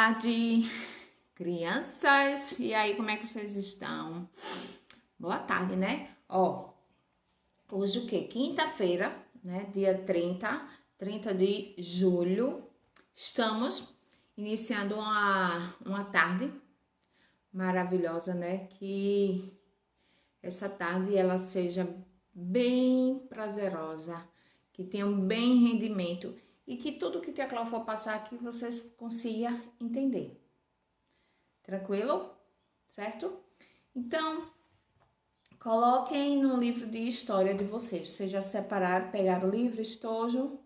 tarde, crianças. E aí, como é que vocês estão? Boa tarde, né? Hoje o quê? Quinta-feira, né? Dia 30 de julho. Estamos iniciando uma tarde maravilhosa, né? Que essa tarde ela seja bem prazerosa, que tenha um bem rendimento e que tudo que a Cláudia for passar aqui vocês consigam entender. Tranquilo? Certo? Então, coloquem no livro de história de vocês. Vocês já separaram, pegaram o livro, estojo.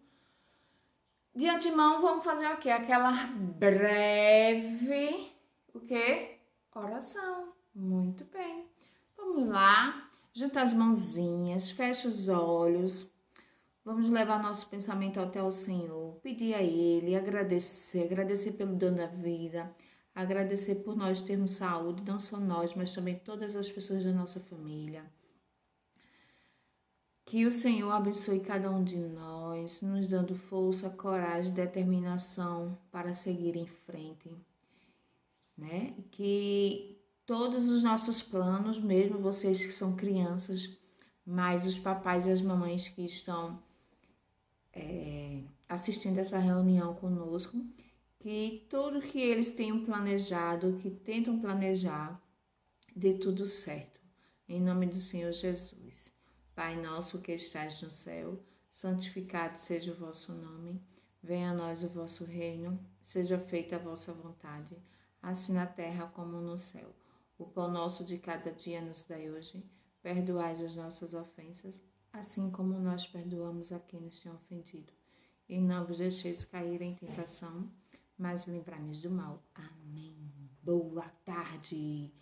De antemão, vamos fazer o quê? Aquela breve, o quê? Oração. Muito bem. Vamos lá. Junta as mãozinhas, fecha os olhos. Vamos levar nosso pensamento até o Senhor, pedir a Ele, agradecer pelo dom da vida, agradecer por nós termos saúde, não só nós, mas também todas as pessoas da nossa família. Que o Senhor abençoe cada um de nós, nos dando força, coragem, determinação para seguir em frente, né? Que todos os nossos planos, mesmo vocês que são crianças, mas os papais e as mamães que estão assistindo essa reunião conosco, que tudo que eles tenham planejado, que tentam planejar, dê tudo certo. Em nome do Senhor Jesus. Pai nosso que estais no céu, santificado seja o vosso nome. Venha a nós o vosso reino, seja feita a vossa vontade, assim na terra como no céu. O pão nosso de cada dia nos dai hoje. Perdoai as nossas ofensas, assim como nós perdoamos a quem nos tem ofendido. E não vos deixeis cair em tentação, mas livrai-nos do mal. Amém. Boa tarde.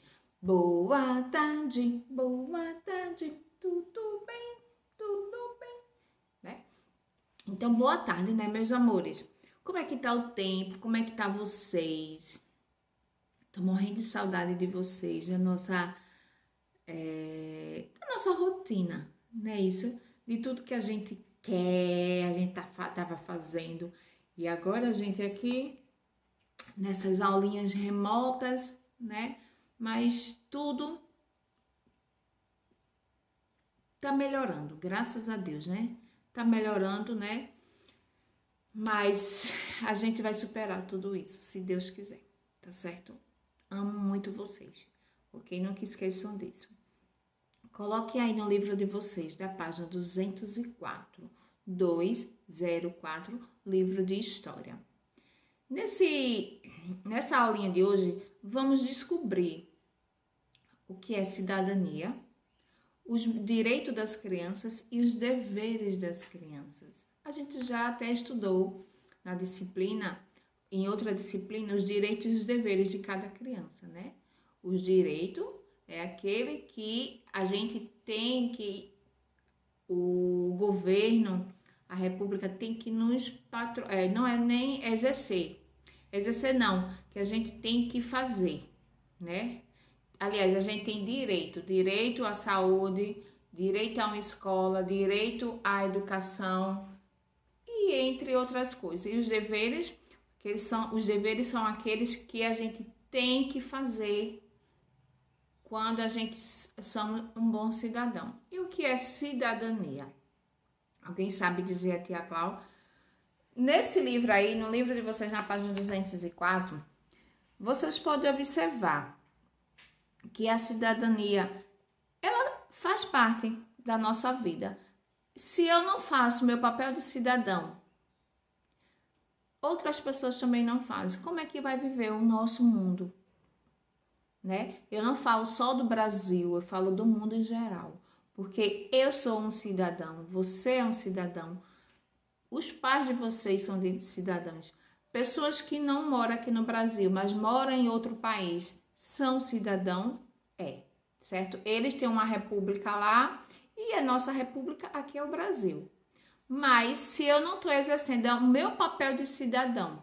Boa tarde. Boa tarde. Tudo bem? Tudo bem? Né? Então, boa tarde, né, meus amores? Como é que tá o tempo? Como é que tá vocês? Tô morrendo de saudade de vocês, da nossa rotina, não é isso? De tudo que a gente quer, a gente tava fazendo. E agora a gente aqui, nessas aulinhas remotas, né? Mas tudo tá melhorando, graças a Deus, né? Tá melhorando, né? Mas a gente vai superar tudo isso, se Deus quiser, tá certo? Amo muito vocês, ok? Não que esqueçam disso. Coloque aí no livro de vocês, da página 204, livro de história. Nessa aulinha de hoje, vamos descobrir o que é cidadania, os direitos das crianças e os deveres das crianças. A gente já até estudou na disciplina, em outra disciplina, os direitos e os deveres de cada criança, né? Os direitos é aquele que a gente tem que, o governo, a república tem que nos não é nem exercer não, que a gente tem que fazer, né? Aliás, a gente tem direito à saúde, direito a uma escola, direito à educação e entre outras coisas. E os deveres, os deveres são aqueles que a gente tem que fazer quando a gente somos um bom cidadão. E o que é cidadania? Alguém sabe dizer a tia Clau? Nesse livro aí, no livro de vocês, na página 204, vocês podem observar que a cidadania, ela faz parte da nossa vida. Se eu não faço meu papel de cidadão, outras pessoas também não fazem. Como é que vai viver o nosso mundo? Né? Eu não falo só do Brasil, eu falo do mundo em geral. Porque eu sou um cidadão, você é um cidadão, os pais de vocês são cidadãos. Pessoas que não moram aqui no Brasil, mas moram em outro país, são cidadão? Certo? Eles têm uma república lá e a nossa república aqui é o Brasil. Mas se eu não estou exercendo o meu papel de cidadão,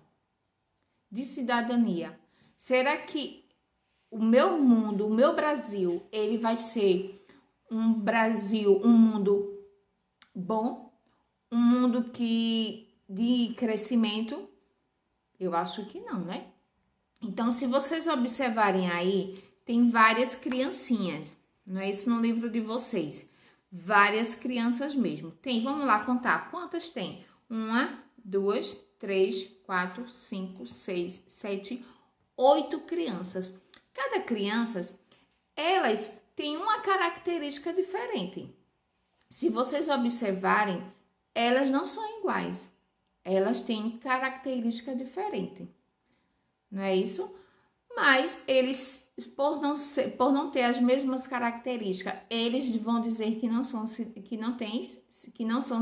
de cidadania, será que o meu mundo, o meu Brasil, ele vai ser um Brasil, um mundo bom, um mundo de crescimento? Eu acho que não, né? Então, se vocês observarem aí, tem várias criancinhas, não é isso no livro de vocês? Várias crianças mesmo. Tem, vamos lá contar. Quantas tem? 1, 2, 3, 4, 5, 6, 7, 8 crianças. Cada criança, elas têm uma característica diferente. Se vocês observarem, elas não são iguais. Elas têm característica diferente. Não é isso? Mas eles, por não ter as mesmas características, eles vão dizer que não são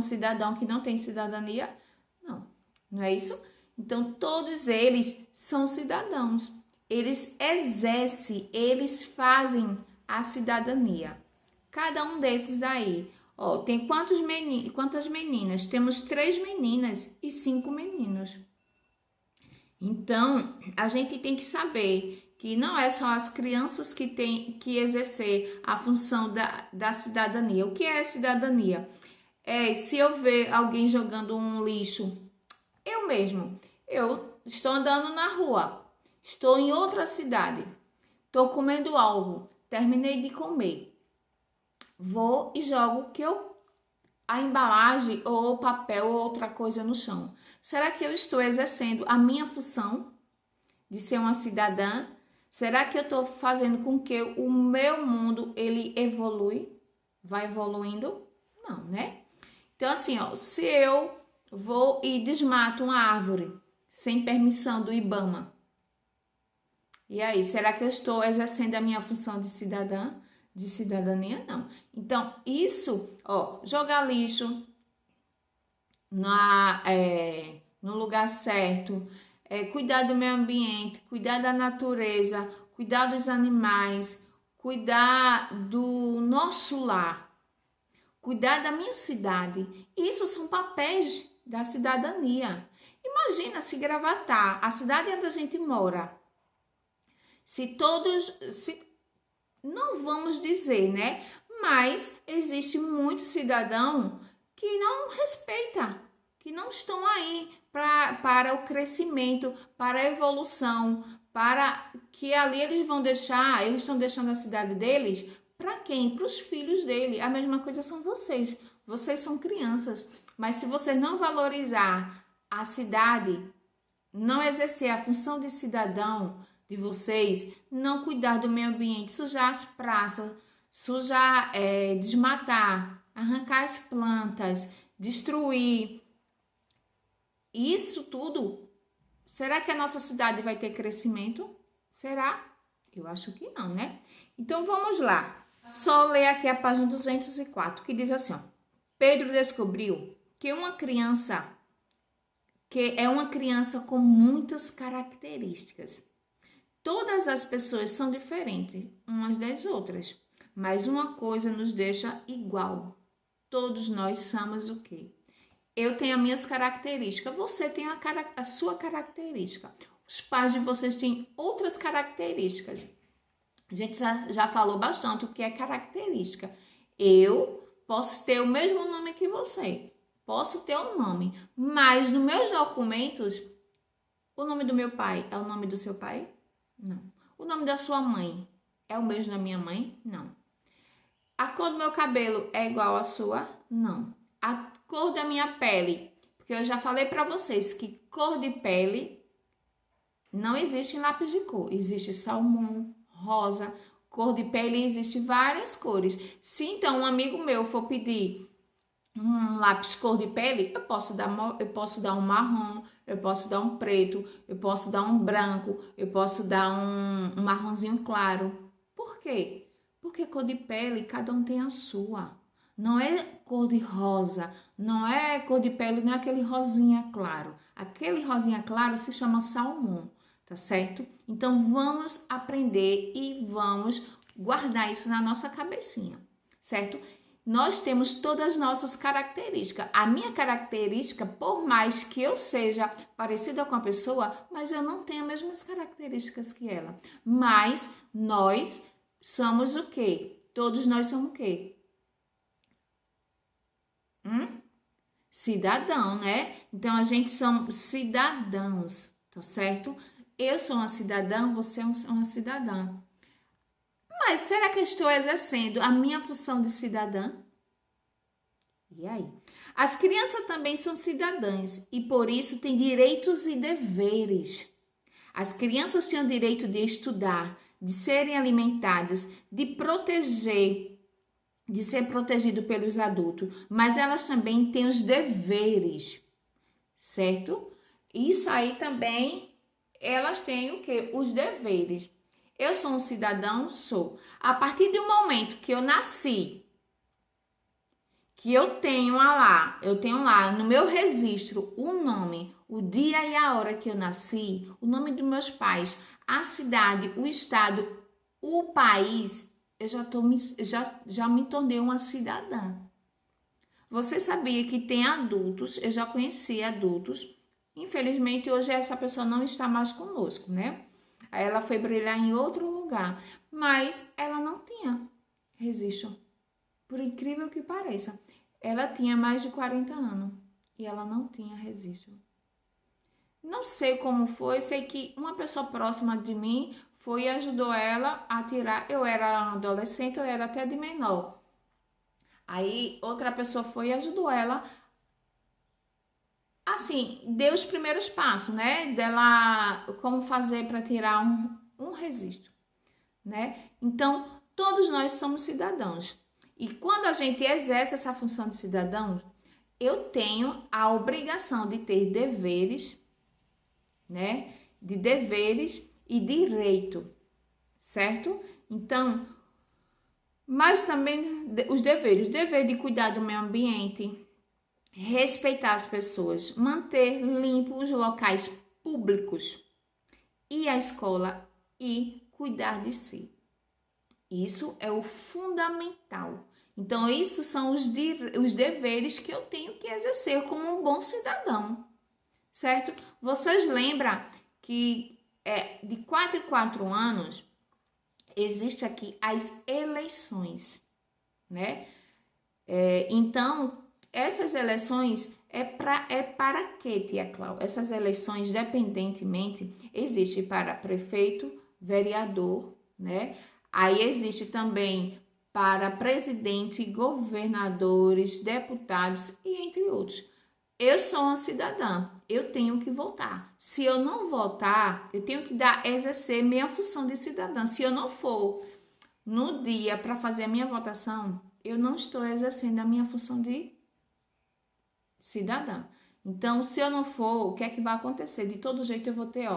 cidadão, que não tem cidadania? Não, não é isso? Então, todos eles são cidadãos. Eles exercem, eles fazem a cidadania. Cada um desses daí. Ó, tem quantas meninas? Temos 3 meninas e 5 meninos. Então, a gente tem que saber que não é só as crianças que têm que exercer a função da cidadania. O que é cidadania? É, se eu ver alguém jogando um lixo, eu estou andando na rua, estou em outra cidade, estou comendo algo, terminei de comer, vou e jogo a embalagem ou o papel ou outra coisa no chão. Será que eu estou exercendo a minha função de ser uma cidadã? Será que eu estou fazendo com que o meu mundo ele vai evoluindo? Não, né? Então assim, ó, se eu vou e desmato uma árvore sem permissão do IBAMA, e aí, será que eu estou exercendo a minha função de cidadã? De cidadania? Não. Então, isso, ó, jogar lixo no lugar certo, cuidar do meio ambiente, cuidar da natureza, cuidar dos animais, cuidar do nosso lar, cuidar da minha cidade. Isso são papéis da cidadania. Imagina se Gravatá, a cidade onde a gente mora, se não vamos dizer, né? Mas existe muito cidadão que não respeita, que não estão aí para o crescimento, para a evolução, para que ali eles estão deixando a cidade deles para quem? Para os filhos dele. A mesma coisa são vocês. Vocês são crianças, mas se vocês não valorizar a cidade, não exercer a função de cidadão de vocês, não cuidar do meio ambiente, sujar as praças, desmatar, arrancar as plantas, destruir, isso tudo, será que a nossa cidade vai ter crescimento? Será? Eu acho que não, né? Então vamos lá, só ler aqui a página 204, que diz assim, ó, Pedro descobriu que é uma criança com muitas características. Todas as pessoas são diferentes umas das outras, mas uma coisa nos deixa igual. Todos nós somos o quê? Eu tenho as minhas características, você tem a sua característica. Os pais de vocês têm outras características. A gente já falou bastante o que é característica. Eu posso ter o mesmo nome que você, posso ter um nome, mas nos meus documentos, o nome do meu pai é o nome do seu pai? Não. O nome da sua mãe é o mesmo da minha mãe? Não. A cor do meu cabelo é igual à sua? Não. A cor da minha pele, porque eu já falei para vocês que cor de pele não existe em lápis de cor. Existe salmão, rosa, cor de pele existe várias cores. Se então um amigo meu for pedir um lápis cor de pele, eu posso dar um marrom, eu posso dar um preto, eu posso dar um branco, eu posso dar um marronzinho claro. Por quê? Porque cor de pele, cada um tem a sua. Não é cor de rosa, não é cor de pele, não é aquele rosinha claro. Aquele rosinha claro se chama salmão, tá certo? Então vamos aprender e vamos guardar isso na nossa cabecinha, certo? Nós temos todas as nossas características. A minha característica, por mais que eu seja parecida com a pessoa, mas eu não tenho as mesmas características que ela. Mas nós somos o quê? Todos nós somos o quê? Cidadão, né? Então a gente somos cidadãos, tá certo? eu sou uma cidadã, você é uma cidadã. Mas será que eu estou exercendo a minha função de cidadã? E aí? As crianças também são cidadãs e por isso têm direitos e deveres. As crianças têm o direito de estudar, de serem alimentadas, de ser protegido pelos adultos, mas elas também têm os deveres, certo? Isso aí também, elas têm o quê? Os deveres. Eu sou um cidadão? Sou. A partir do momento que eu nasci, que eu tenho lá no meu registro o nome, o dia e a hora que eu nasci, o nome dos meus pais, a cidade, o estado, o país, eu já me tornei uma cidadã. Você sabia que tem adultos, eu já conheci adultos, infelizmente hoje essa pessoa não está mais conosco, né? Ela foi brilhar em outro lugar, mas ela não tinha registro, por incrível que pareça. Ela tinha mais de 40 anos e ela não tinha registro. Não sei como foi, sei que uma pessoa próxima de mim foi e ajudou ela a tirar. Eu era adolescente, eu era até de menor. Aí outra pessoa foi e ajudou ela, assim, deu os primeiros passos, né? Dela, como fazer para tirar um registro, né? Então, todos nós somos cidadãos. E quando a gente exerce essa função de cidadão, eu tenho a obrigação de ter deveres, né? De deveres e direito, certo? Então, mas também os deveres, dever de cuidar do meio ambiente, respeitar as pessoas, manter limpos os locais públicos e a escola e cuidar de si. Isso é o fundamental. Então, isso são os deveres que eu tenho que exercer como um bom cidadão, certo? Vocês lembram que de 4 em 4 anos existe aqui as eleições, né? Então, essas eleições para quê, tia Cláudia? Essas eleições, independentemente, existe para prefeito, vereador, né? Aí existe também para presidente, governadores, deputados e entre outros. Eu sou uma cidadã, eu tenho que votar. Se eu não votar, eu tenho que exercer minha função de cidadã. Se eu não for no dia para fazer a minha votação, eu não estou exercendo a minha função de cidadã. Então, se eu não for, o que é que vai acontecer? De todo jeito eu vou ter,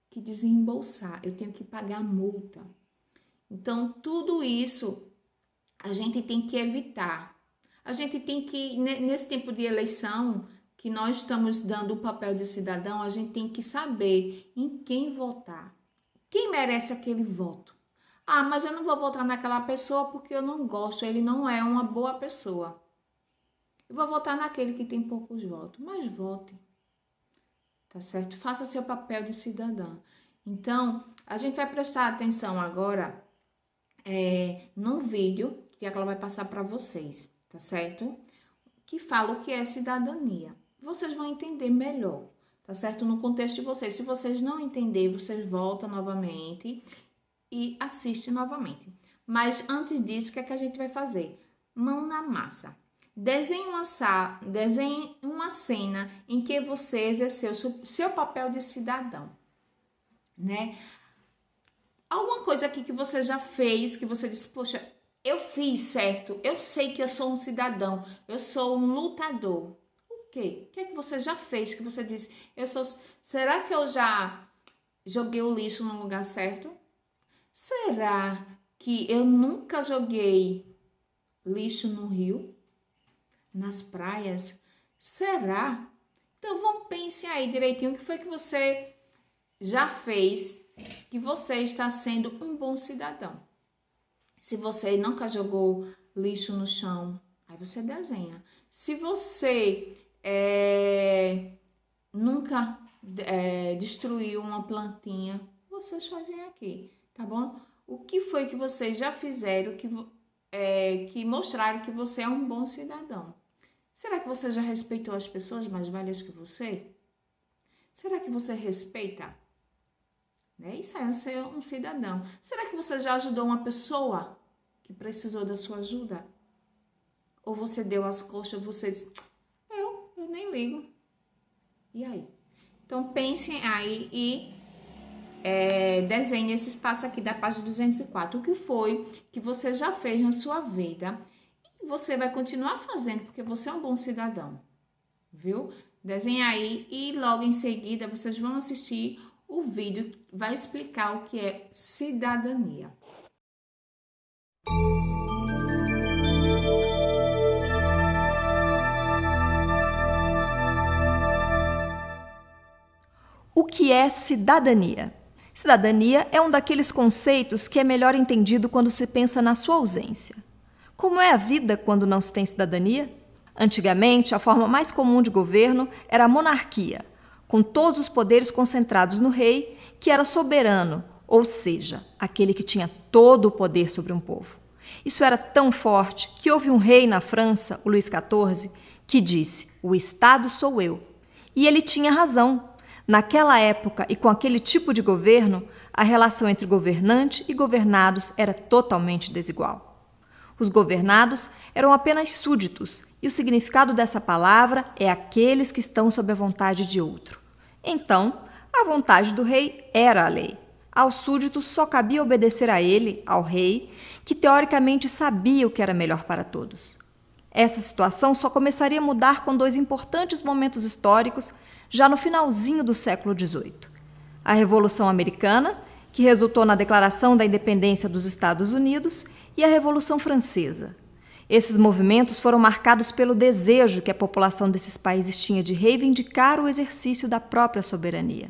que desembolsar. Eu tenho que pagar multa. Então, tudo isso a gente tem que evitar. A gente tem que, nesse tempo de eleição, que nós estamos dando o papel de cidadão, a gente tem que saber em quem votar. Quem merece aquele voto? Ah, mas eu não vou votar naquela pessoa porque eu não gosto, ele não é uma boa pessoa. Eu vou votar naquele que tem poucos votos, mas vote, tá certo? Faça seu papel de cidadã. Então, a gente vai prestar atenção agora num vídeo que ela vai passar para vocês, tá certo? Que fala o que é cidadania. Vocês vão entender melhor, tá certo? No contexto de vocês. Se vocês não entenderem, vocês voltam novamente e assistem novamente. Mas antes disso, o que é que a gente vai fazer? Mão na massa. Desenhe uma cena em que você exerceu seu papel de cidadão, né? Alguma coisa aqui que você já fez, que você disse, poxa, eu fiz certo, eu sei que eu sou um cidadão, eu sou um lutador. O quê? O que é que você já fez que você disse, será que eu já joguei o lixo no lugar certo? Será que eu nunca joguei lixo no rio? Nas praias? Será? Então vamos pensar aí direitinho o que foi que você já fez que você está sendo um bom cidadão. Se você nunca jogou lixo no chão, aí você desenha. Se você nunca destruiu uma plantinha, vocês fazem aqui, tá bom? O que foi que vocês já fizeram que mostraram que você é um bom cidadão? Será que você já respeitou as pessoas mais velhas que você? Será que você respeita né? Isso é ser um cidadão. Será que você já ajudou uma pessoa que precisou da sua ajuda? Ou você deu as costas, você disse, eu nem ligo. E aí? Então, pensem aí e desenhe esse espaço aqui da página 204. O que foi que você já fez na sua vida e você vai continuar fazendo, porque você é um bom cidadão, viu? Desenhe aí e logo em seguida vocês vão assistir o vídeo que vai explicar o que é cidadania. O que é cidadania? Cidadania é um daqueles conceitos que é melhor entendido quando se pensa na sua ausência. Como é a vida quando não se tem cidadania? Antigamente, a forma mais comum de governo era a monarquia, com todos os poderes concentrados no rei, que era soberano, ou seja, aquele que tinha todo o poder sobre um povo. Isso era tão forte que houve um rei na França, o Luís XIV, que disse: "O Estado sou eu." E ele tinha razão. Naquela época e com aquele tipo de governo, a relação entre governante e governados era totalmente desigual. Os governados eram apenas súditos, e o significado dessa palavra é aqueles que estão sob a vontade de outro. Então, a vontade do rei era a lei. Aos súditos só cabia obedecer a ele, ao rei, que teoricamente sabia o que era melhor para todos. Essa situação só começaria a mudar com dois importantes momentos históricos já no finalzinho do século XVIII. A Revolução Americana, que resultou na Declaração da Independência dos Estados Unidos, e a Revolução Francesa. Esses movimentos foram marcados pelo desejo que a população desses países tinha de reivindicar o exercício da própria soberania.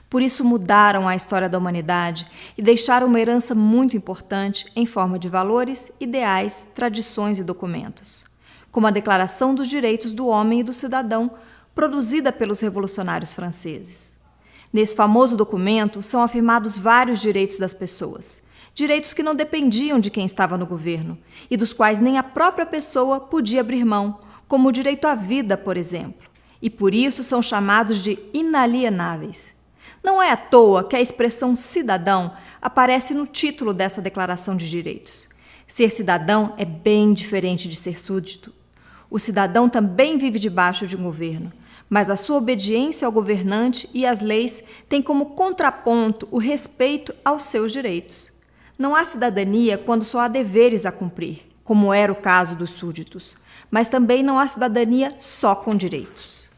Por isso mudaram a história da humanidade e deixaram uma herança muito importante em forma de valores, ideais, tradições e documentos, como a Declaração dos Direitos do Homem e do Cidadão, produzida pelos revolucionários franceses. Nesse famoso documento são afirmados vários direitos das pessoas, direitos que não dependiam de quem estava no governo e dos quais nem a própria pessoa podia abrir mão, como o direito à vida, por exemplo, e por isso são chamados de inalienáveis. Não é à toa que a expressão cidadão aparece no título dessa Declaração de Direitos. Ser cidadão é bem diferente de ser súdito. O cidadão também vive debaixo de um governo, mas a sua obediência ao governante e às leis tem como contraponto o respeito aos seus direitos. Não há cidadania quando só há deveres a cumprir, como era o caso dos súditos, mas também não há cidadania só com direitos.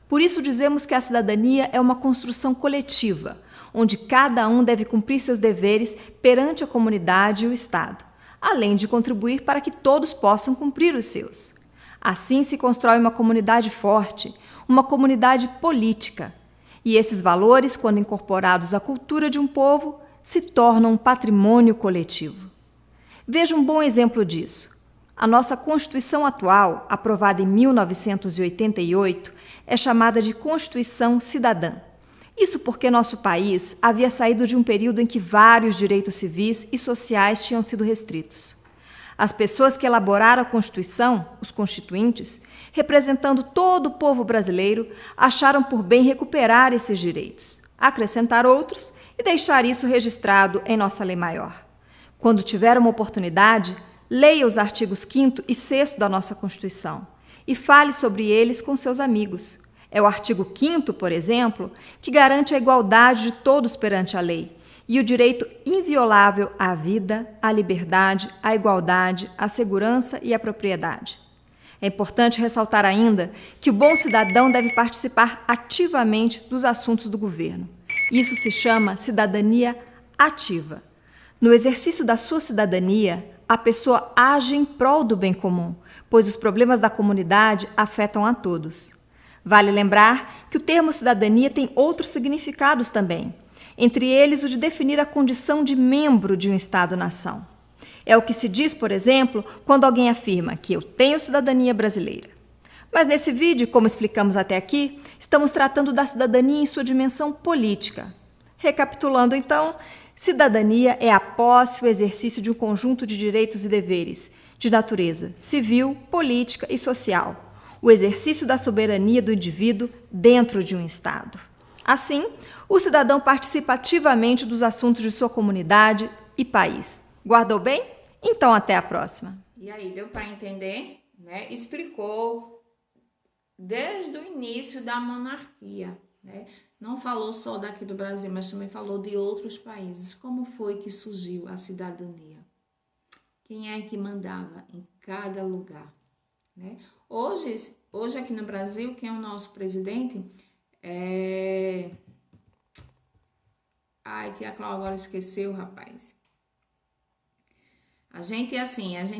Por isso dizemos que a cidadania é uma construção coletiva, onde cada um deve cumprir seus deveres perante a comunidade e o Estado, além de contribuir para que todos possam cumprir os seus. Assim se constrói uma comunidade forte, uma comunidade política. E esses valores, quando incorporados à cultura de um povo, se tornam um patrimônio coletivo. Veja um bom exemplo disso. A nossa Constituição atual, aprovada em 1988, é chamada de Constituição Cidadã. Isso porque nosso país havia saído de um período em que vários direitos civis e sociais tinham sido restritos. As pessoas que elaboraram a Constituição, os constituintes, representando todo o povo brasileiro, acharam por bem recuperar esses direitos, acrescentar outros e deixar isso registrado em nossa lei maior. Quando tiver uma oportunidade, leia os artigos 5º e 6º da nossa Constituição e fale sobre eles com seus amigos. É o artigo 5º, por exemplo, que garante a igualdade de todos perante a lei e o direito inviolável à vida, à liberdade, à igualdade, à segurança e à propriedade. É importante ressaltar ainda que o bom cidadão deve participar ativamente dos assuntos do governo. Isso se chama cidadania ativa. No exercício da sua cidadania, a pessoa age em prol do bem comum, pois os problemas da comunidade afetam a todos. Vale lembrar que o termo cidadania tem outros significados também, entre eles o de definir a condição de membro de um Estado-nação. É o que se diz, por exemplo, quando alguém afirma que eu tenho cidadania brasileira. Mas nesse vídeo, como explicamos até aqui, estamos tratando da cidadania em sua dimensão política. Recapitulando então, cidadania é a posse e o exercício de um conjunto de direitos e deveres, de natureza civil, política e social. O exercício da soberania do indivíduo dentro de um Estado. Assim, o cidadão participa ativamente dos assuntos de sua comunidade e país. Guardou bem? Então, até a próxima. E aí, deu para entender, né? Explicou desde o início da monarquia, né? Não falou só daqui do Brasil, mas também falou de outros países. Como foi que surgiu a cidadania? Quem é que mandava em cada lugar, né? Hoje aqui no Brasil, quem é o nosso presidente Ai, tia Cláudia agora esqueceu, rapaz. A gente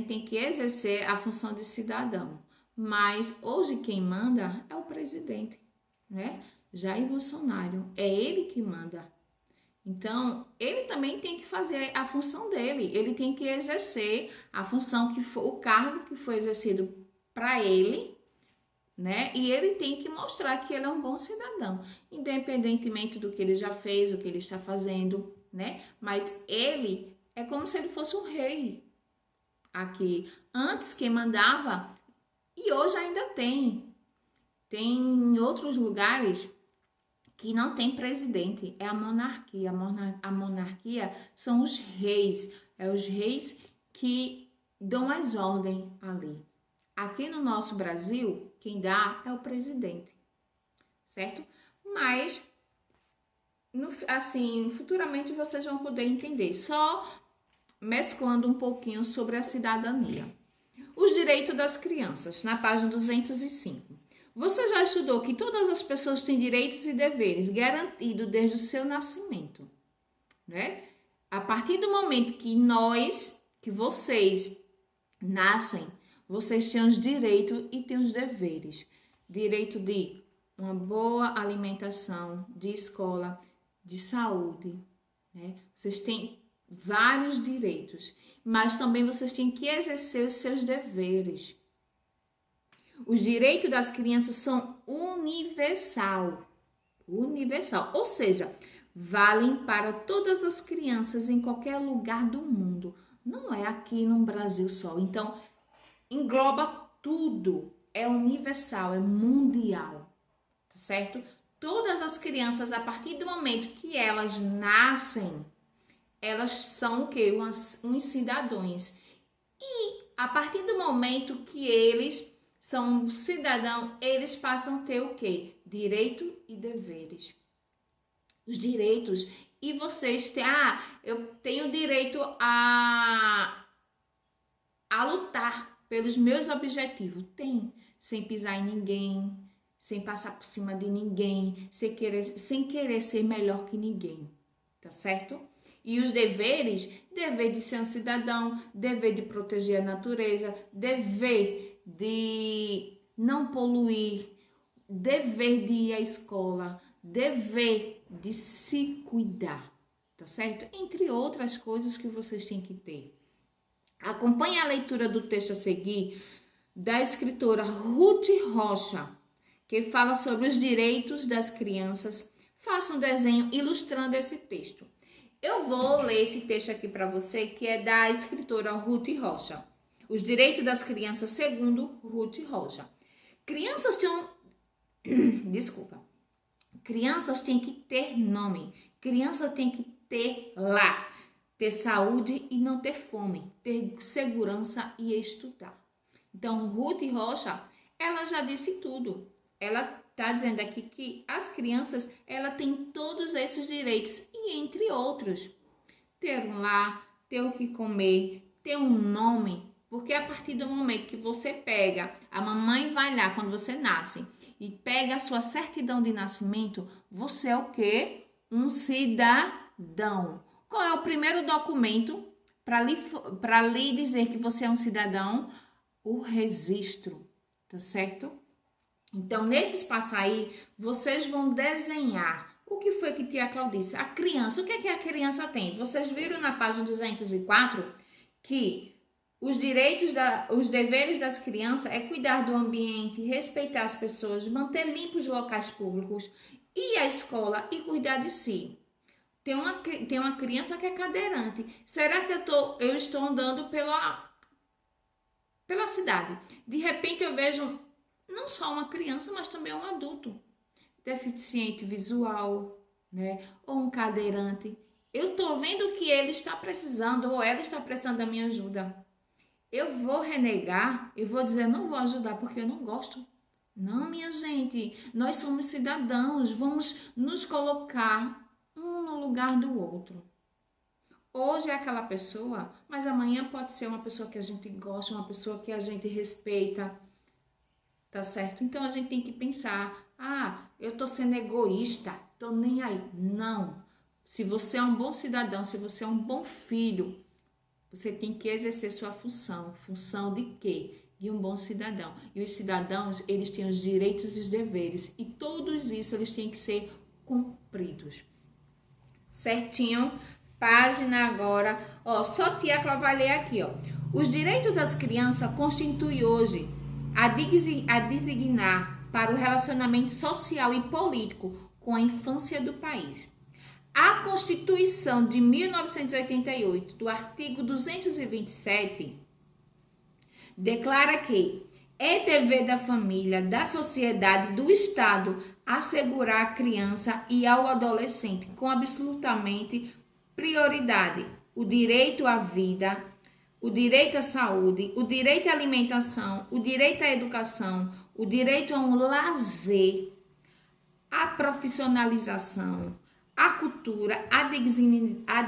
tem que exercer a função de cidadão. Mas hoje quem manda é o presidente, né? Jair Bolsonaro, é ele que manda. Então, ele também tem que fazer a função dele. Ele tem que exercer a função que foi, o cargo que foi exercido para ele, né? E ele tem que mostrar que ele é um bom cidadão, independentemente do que ele já fez, o que ele está fazendo, né? Mas ele é como se ele fosse um rei aqui. Antes quem mandava, e hoje ainda tem em outros lugares que não tem presidente, é a monarquia. A monarquia são os reis, os reis que dão as ordens ali. Aqui no nosso Brasil, quem dá é o presidente, certo? Mas, futuramente vocês vão poder entender, só mesclando um pouquinho sobre a cidadania. Os direitos das crianças, na página 205. Você já estudou que todas as pessoas têm direitos e deveres garantidos desde o seu nascimento, né? A partir do momento que vocês nascem, vocês têm os direitos e têm os deveres. Direito de uma boa alimentação, de escola, de saúde, né? Vocês têm vários direitos, mas também vocês têm que exercer os seus deveres. Os direitos das crianças são universal, ou seja, valem para todas as crianças em qualquer lugar do mundo. Não é aqui no Brasil só. Então, engloba tudo, é universal, é mundial, tá certo? Todas as crianças, a partir do momento que elas nascem, elas são o quê? Uns cidadãos. E a partir do momento que eles são cidadãos, eles passam a ter o quê? Direito e deveres. Os direitos. E vocês têm, eu tenho direito a lutar pelos meus objetivos. Tem. Sem pisar em ninguém, sem passar por cima de ninguém, sem querer ser melhor que ninguém. Tá certo? E os deveres, dever de ser um cidadão, dever de proteger a natureza, dever de não poluir, dever de ir à escola, dever de se cuidar, tá certo? Entre outras coisas que vocês têm que ter. Acompanhe a leitura do texto a seguir da escritora Ruth Rocha, que fala sobre os direitos das crianças. Faça um desenho ilustrando esse texto. Eu vou ler esse texto aqui para você, que é da escritora Ruth Rocha. Os direitos das crianças segundo Ruth Rocha. Crianças têm que ter nome. Criança tem que ter lar, ter saúde e não ter fome, ter segurança e estudar. Então, Ruth Rocha, ela já disse tudo. Ela está dizendo aqui que as crianças, ela tem todos esses direitos e entre outros, ter um lar, ter o que comer, ter um nome, porque a partir do momento que você pega, a mamãe vai lá quando você nasce e pega a sua certidão de nascimento, você é o quê? Um cidadão. Qual é o primeiro documento para lhe dizer que você é um cidadão? O registro, tá certo? Então, nesse espaço aí, vocês vão desenhar. O que foi que tia Cláudia disse? A criança, o que é que a criança tem? Vocês viram na página 204 que os deveres das crianças é cuidar do ambiente, respeitar as pessoas, manter limpos os locais públicos, ir à escola e cuidar de si. Tem uma criança que é cadeirante. Será que eu estou andando pela cidade? De repente eu vejo não só uma criança, mas também um adulto. deficiente visual, né? Ou um cadeirante. Eu tô vendo que ele está precisando ou ela está precisando da minha ajuda. Eu vou renegar, eu vou dizer, não vou ajudar porque eu não gosto. Não, minha gente, nós somos cidadãos, vamos nos colocar um no lugar do outro. Hoje é aquela pessoa, mas amanhã pode ser uma pessoa que a gente gosta, uma pessoa que a gente respeita, tá certo? Então a gente tem que pensar, eu tô sendo egoísta, tô nem aí. Não. Se você é um bom cidadão, se você é um bom filho, você tem que exercer sua função. Função de quê? De um bom cidadão. E os cidadãos, eles têm os direitos e os deveres. E todos isso, eles têm que ser cumpridos. Certinho? Página agora. Só tia Cláudia vai ler aqui, Os direitos das crianças constituem hoje a designar para o relacionamento social e político com a infância do país. A Constituição de 1988, do artigo 227, declara que é dever da família, da sociedade, do Estado assegurar à criança e ao adolescente com absolutamente prioridade o direito à vida, o direito à saúde, o direito à alimentação, o direito à educação, o direito a um lazer, à profissionalização, à cultura, à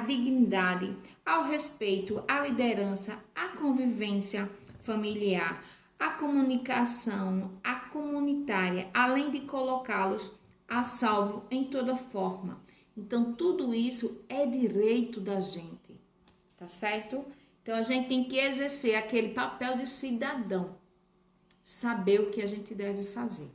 dignidade, ao respeito, à liderança, à convivência familiar, à comunicação, à comunitária, além de colocá-los a salvo em toda forma. Então, tudo isso é direito da gente, tá certo? Então, a gente tem que exercer aquele papel de cidadão, saber o que a gente deve fazer.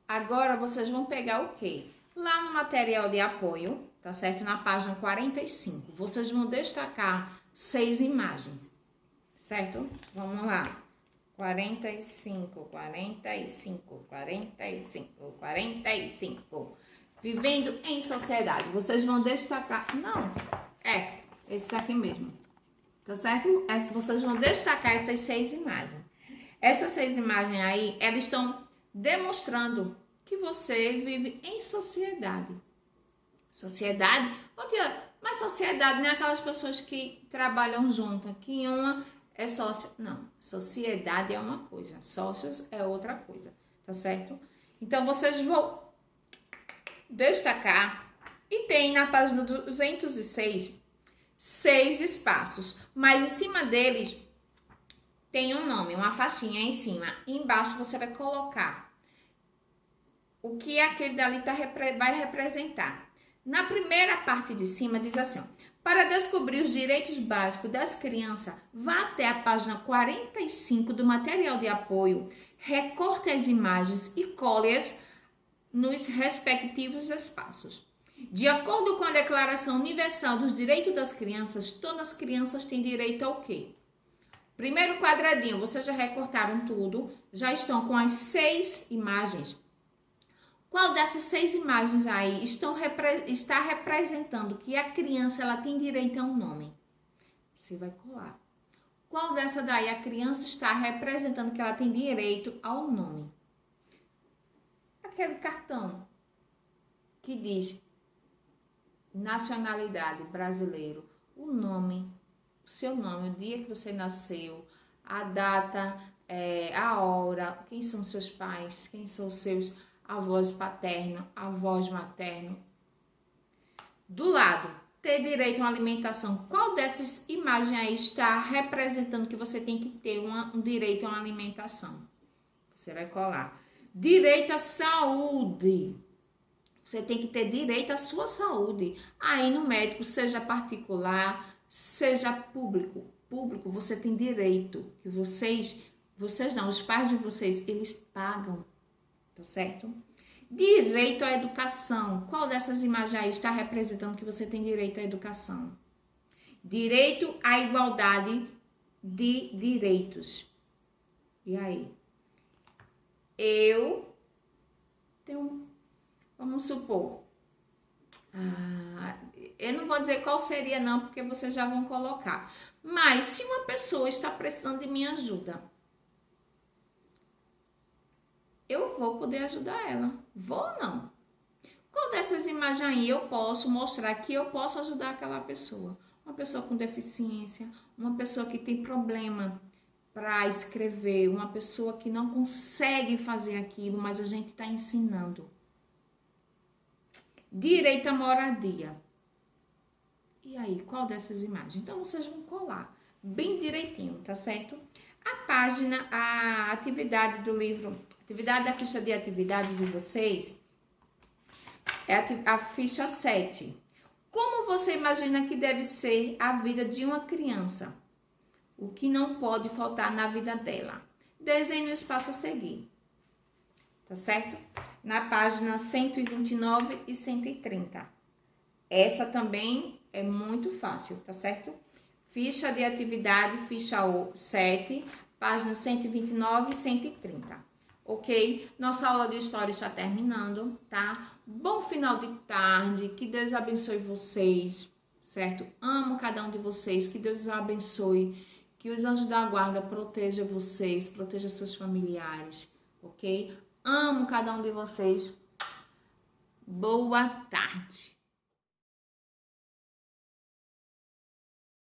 Agora, vocês vão pegar o quê? Lá no material de apoio, tá certo? Na página 45, vocês vão destacar 6 imagens, certo? Vamos lá. 45. Vivendo em sociedade. Vocês vão destacar... Não, esse daqui mesmo. Tá certo? Vocês vão destacar essas 6 imagens. Essas 6 imagens aí, elas estão demonstrando que você vive em sociedade. Sociedade? Mas sociedade não é aquelas pessoas que trabalham juntas, que uma é sócia. Não, sociedade é uma coisa, sócios é outra coisa, tá certo? Então, vocês vão destacar, e tem na página 206, 6 espaços, mas em cima deles tem um nome, uma faixinha em cima. E embaixo você vai colocar o que aquele dali vai representar. Na primeira parte de cima diz assim, para descobrir os direitos básicos das crianças, vá até a página 45 do material de apoio, recorte as imagens e cole-as nos respectivos espaços. De acordo com a Declaração Universal dos Direitos das Crianças, todas as crianças têm direito ao quê? Primeiro quadradinho, vocês já recortaram tudo, já estão com as 6 imagens. Qual dessas 6 imagens aí está representando que a criança ela tem direito a um nome? Você vai colar. Qual dessa daí a criança está representando que ela tem direito ao nome? Aquele cartão que diz nacionalidade brasileiro, o nome, o seu nome, o dia que você nasceu, a data, a hora, quem são seus pais, quem são seus avós paternos, avós maternos. Do lado, ter direito a uma alimentação. Qual dessas imagens aí está representando que você tem que ter um direito a uma alimentação? Você vai colar. Direito à saúde. Você tem que ter direito à sua saúde. Aí no médico, seja particular, seja público. Público, você tem direito. Que vocês não, os pais de vocês, eles pagam. Tá certo? Direito à educação. Qual dessas imagens aí está representando que você tem direito à educação? Direito à igualdade de direitos. E aí? Eu tenho, vamos supor, eu não vou dizer qual seria não, porque vocês já vão colocar. Mas se uma pessoa está precisando de minha ajuda, eu vou poder ajudar ela. Vou ou não? Qual dessas imagens aí eu posso mostrar que eu posso ajudar aquela pessoa? Uma pessoa com deficiência, uma pessoa que tem problema para escrever, uma pessoa que não consegue fazer aquilo, mas a gente está ensinando. Direito à moradia. E aí, qual dessas imagens? Então, vocês vão colar bem direitinho, tá certo? A página, a atividade do livro, atividade da ficha de atividade de vocês, é a ficha 7. Como você imagina que deve ser a vida de uma criança? O que não pode faltar na vida dela? Desenhe o espaço a seguir. Tá certo? Na página 129 e 130. Essa também é muito fácil, tá certo? Ficha de atividade, ficha 7, página 129 e 130. Ok? Nossa aula de história está terminando, tá? Bom final de tarde, que Deus abençoe vocês, certo? Amo cada um de vocês, que Deus os abençoe, que os anjos da guarda protejam vocês, protejam seus familiares, ok? Amo cada um de vocês. Boa tarde.